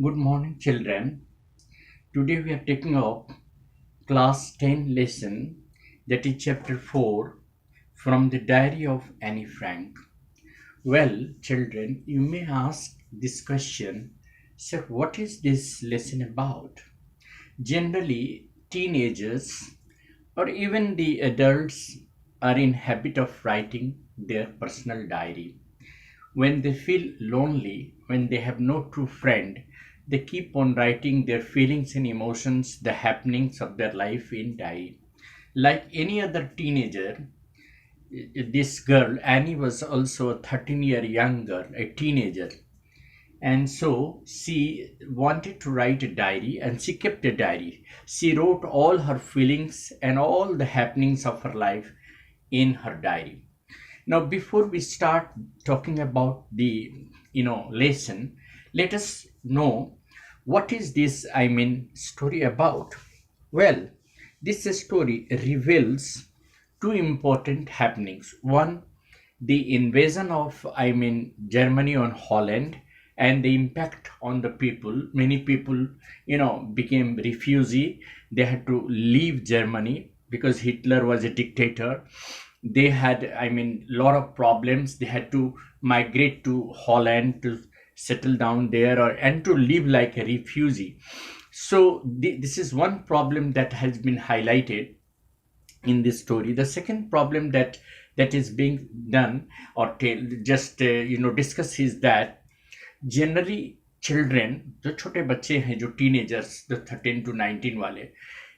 Good morning, children. Today we are taking up class 10 lesson, that is chapter 4, from the diary of Annie Frank. Well, children, you may ask this question, sir, what is this lesson about? Generally, teenagers or even the adults are in habit of writing their personal diary. When they feel lonely, when they have no true friend, they keep on writing their feelings and emotions, the happenings of their life in diary. Like any other teenager, this girl, Annie, was also a 13-year young girl, a teenager. And so she wanted to write a diary and she kept a diary. She wrote all her feelings and all the happenings of her life in her diary. Now, before we start talking about the lesson, let us know what is this story about. Well, this story reveals two important happenings. One, the invasion of Germany on Holland and the impact on the people. Many people became refugee. They had to leave Germany because Hitler was a dictator. They had lot of problems. They had to migrate to Holland to settle down there, or and to live like a refugee. So this is one problem that has been highlighted in this story. The second problem that is being done or just discuss is that generally children, जो छोटे बच्चे हैं, जो teenagers, the 13 to 19 वाले,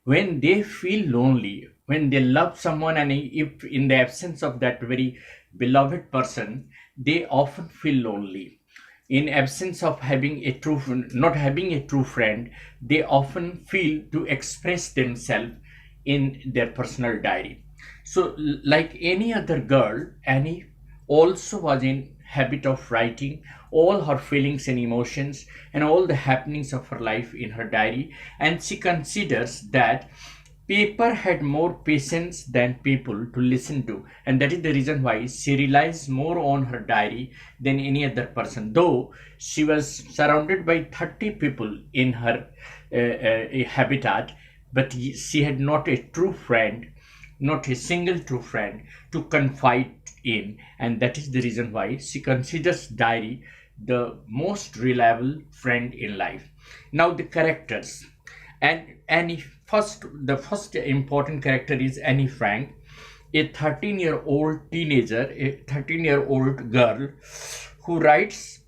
when they feel lonely, when they love someone, and if in the absence of that very beloved person, they often feel lonely. In absence of having a true, not having a true friend, they often feel to express themselves in their personal diary. So like any other girl, Annie also was in habit of writing all her feelings and emotions and all the happenings of her life in her diary, and she considers that paper had more patience than people to listen to, and that is the reason why she relies more on her diary than any other person. Though she was surrounded by 30 people in her habitat, but she had not a true friend, not a single true friend to confide in, and that is the reason why she considers diary the most reliable friend in life. Now the characters. And Annie, the first important character is Annie Frank, a 13-year-old teenager, a 13-year-old girl who writes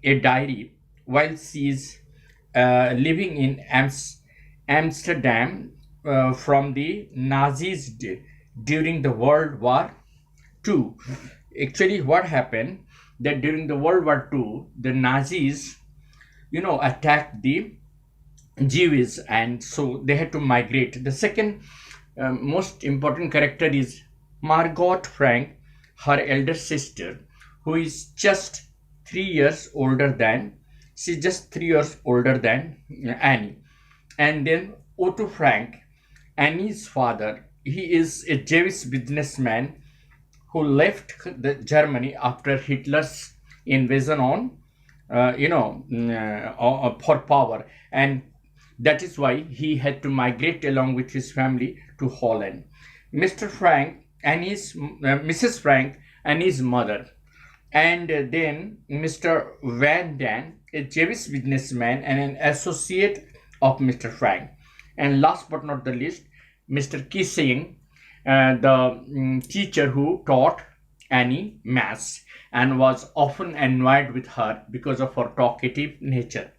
a diary while she is living in Amsterdam from the Nazis during the World War II. Actually, what happened that during the World War II, the Nazis, attacked the Jews, and so they had to migrate. The second most important character is Margot Frank, her elder sister, who is just 3 years older than she's just 3 years older than Annie. And then Otto Frank, Annie's father. He is a Jewish businessman who left the Germany after Hitler's invasion on, for power, and that is why he had to migrate along with his family to Holland. Mr. Frank, Mrs. Frank, Annie's mother, and then Mr. Van Dan, a Jewish businessman and an associate of Mr. Frank, and last but not the least, Mr. Kissing, the teacher who taught Annie maths and was often annoyed with her because of her talkative nature.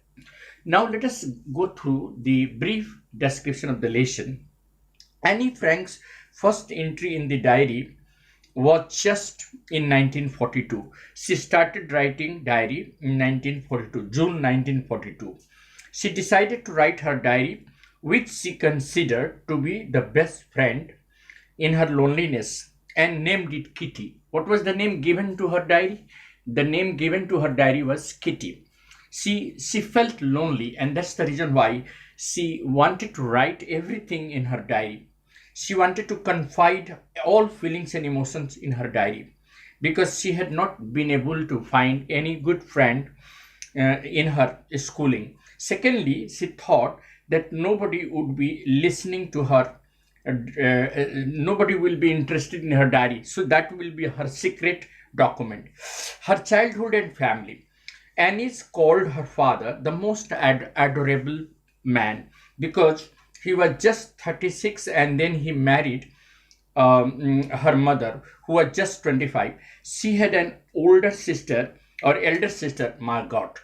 Now let us go through the brief description of the lesson. Annie Frank's first entry in the diary was just in 1942. She started writing diary in 1942, June 1942. She decided to write her diary, which she considered to be the best friend in her loneliness, and named it Kitty. What was the name given to her diary? The name given to her diary was Kitty. She felt lonely, and that's the reason why she wanted to write everything in her diary. She wanted to confide all feelings and emotions in her diary because she had not been able to find any good friend in her schooling. Secondly, she thought that nobody would be listening to her. Nobody will be interested in her diary. So that will be her secret document. Her childhood and family. Annis called her father the most adorable man because he was just 36 and then he married her mother, who was just 25. She had an older sister or elder sister, Margot.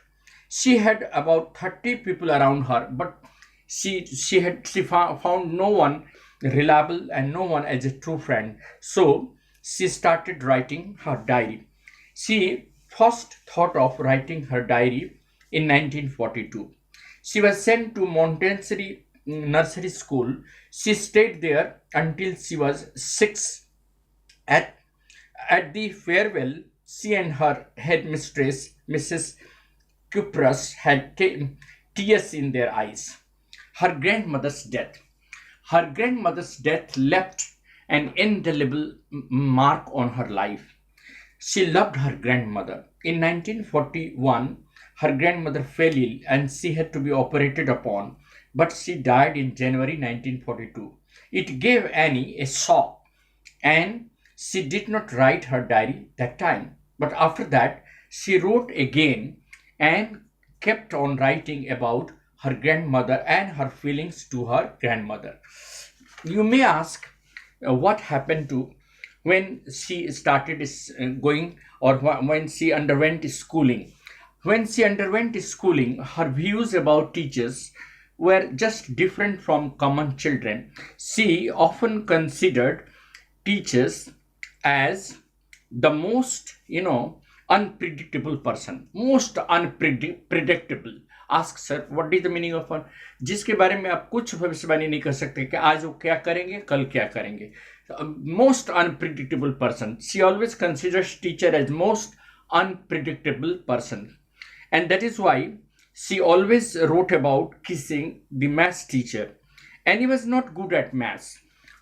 She had about 30 people around her, but found no one reliable and no one as a true friend. So she started writing her diary. She first thought of writing her diary in 1942. She was sent to Montessori nursery school. She stayed there until she was 6. At, at the farewell, she and her headmistress, Mrs. Cuprus, had tears in their eyes. Her grandmother's death. Her grandmother's death left an indelible mark on her life. She loved her grandmother. In 1941, her grandmother fell ill and she had to be operated upon, but she died in January 1942. It gave Annie a shock and she did not write her diary that time. But after that, she wrote again and kept on writing about her grandmother and her feelings to her grandmother. You may ask what happened to when she started going or when she underwent schooling. When she underwent schooling, her views about teachers were just different from common children. She often considered teachers as the most, unpredictable person, most unpredictable. Ask sir, what is the meaning of fun? जिसके बारे में आप कुछ भविष्यवाणी नहीं कर सकते कि आज वो क्या करेंगे, कल क्या करेंगे. Most unpredictable person. She always considers teacher as most unpredictable person. And that is why she always wrote about kissing the maths teacher. And he was not good at maths.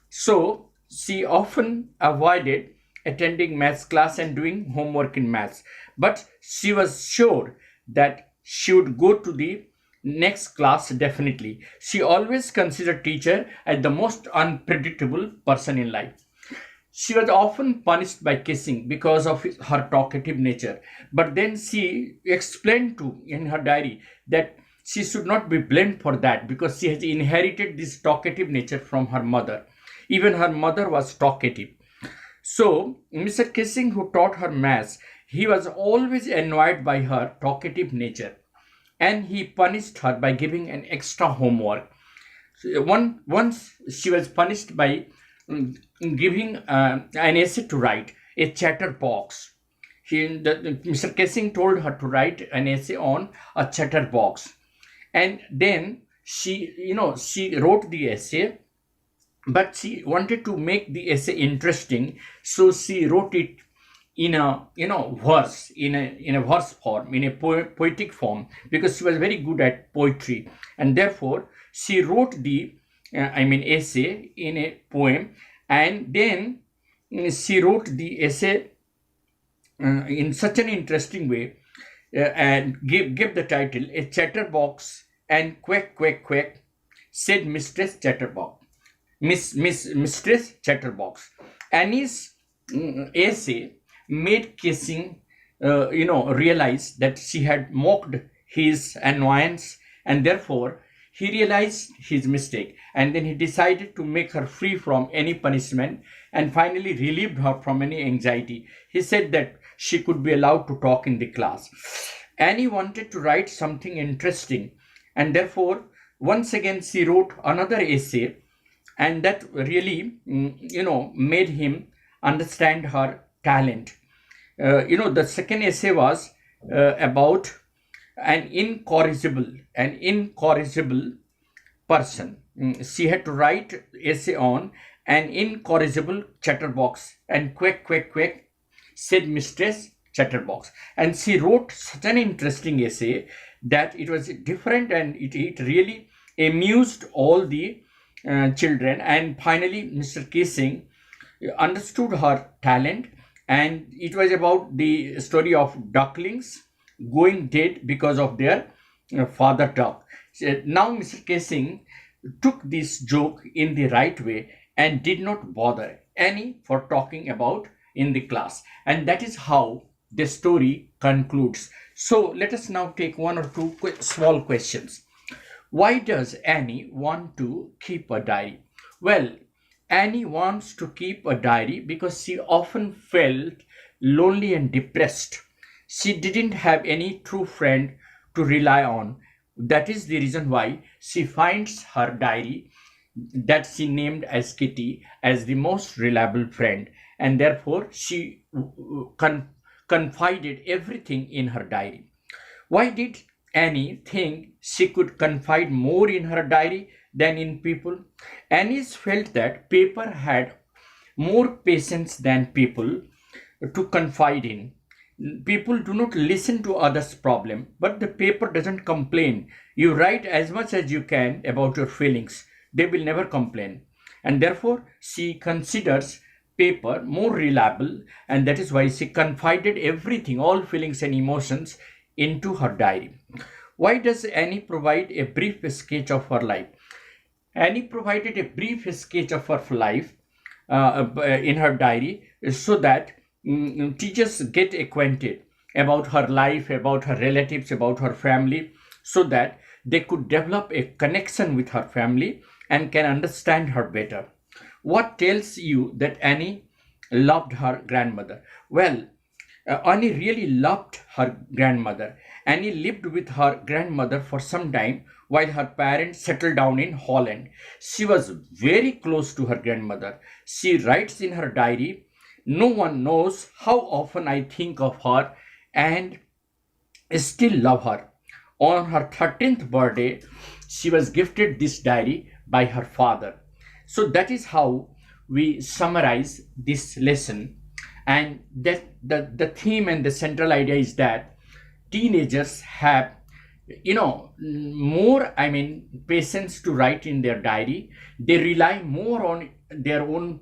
So she often avoided attending maths class and doing homework in maths. But she was sure that she would go to the next class definitely. She always considered teacher as the most unpredictable person in life. She was often punished by kissing because of her talkative nature. But then she explained in her diary that she should not be blamed for that because she has inherited this talkative nature from her mother. Even her mother was talkative. So, Mr. Kissing, who taught her maths, he was always annoyed by her talkative nature and he punished her by giving an extra homework. Once she was punished by giving an essay to write, a chatterbox. Mr. Kissing told her to write an essay on a chatterbox. And then she wrote the essay, but she wanted to make the essay interesting, so she wrote it in a verse, in a verse form, in a poetic form, because she was very good at poetry, and therefore she wrote the essay in a poem, and then she wrote the essay in such an interesting way and gave the title A Chatterbox and Quack Quack Quack, said Mistress Chatterbox. Mistress Chatterbox. Annie's essay made Kissing realize that she had mocked his annoyance, and therefore he realized his mistake, and then he decided to make her free from any punishment and finally relieved her from any anxiety. He said that she could be allowed to talk in the class. Annie wanted to write something interesting, and therefore once again she wrote another essay, and that really made him understand her talent. The second essay was about an incorrigible person. She had to write essay on an incorrigible chatterbox, and quack quack quack, said Mistress Chatterbox. And she wrote such an interesting essay that it was different, and it really amused all the children. And finally Mr. Kissing understood her talent, and it was about the story of ducklings going dead because of their father talk. Now Mr. Kessing took this joke in the right way and did not bother Annie for talking about in the class. And that is how the story concludes. So let us now take one or two small questions. Why does Annie want to keep a diary? Well, Annie wants to keep a diary because she often felt lonely and depressed. She didn't have any true friend to rely on. That is the reason why she finds her diary, that she named as Kitty, as the most reliable friend, and therefore she confided everything in her diary. Why did Annie think she could confide more in her diary than in people? Annie felt that paper had more patience than people to confide in. People do not listen to others' problem, but the paper doesn't complain. You write as much as you can about your feelings. They will never complain. And therefore, she considers paper more reliable, and that is why she confided everything, all feelings and emotions, into her diary. Why does Annie provide a brief sketch of her life? Annie provided a brief sketch of her life in her diary so that teachers get acquainted about her life, about her relatives, about her family, so that they could develop a connection with her family and can understand her better. What tells you that Annie loved her grandmother? Well, Annie really loved her grandmother. Annie lived with her grandmother for some time while her parents settled down in Holland. She was very close to her grandmother. She writes in her diary, "No one knows how often I think of her and still love her." On her 13th birthday, she was gifted this diary by her father. So that is how we summarize this lesson. And that the theme and the central idea is that teenagers have, more, patience to write in their diary. They rely more on their own,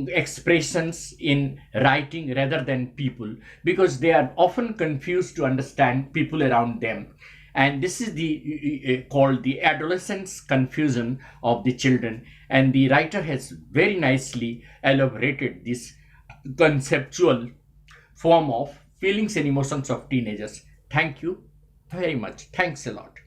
expressions in writing rather than people, because they are often confused to understand people around them. And this is the called the adolescence confusion of the children, and the writer has very nicely elaborated this conceptual form of feelings and emotions of teenagers. Thank you very much. Thanks a lot.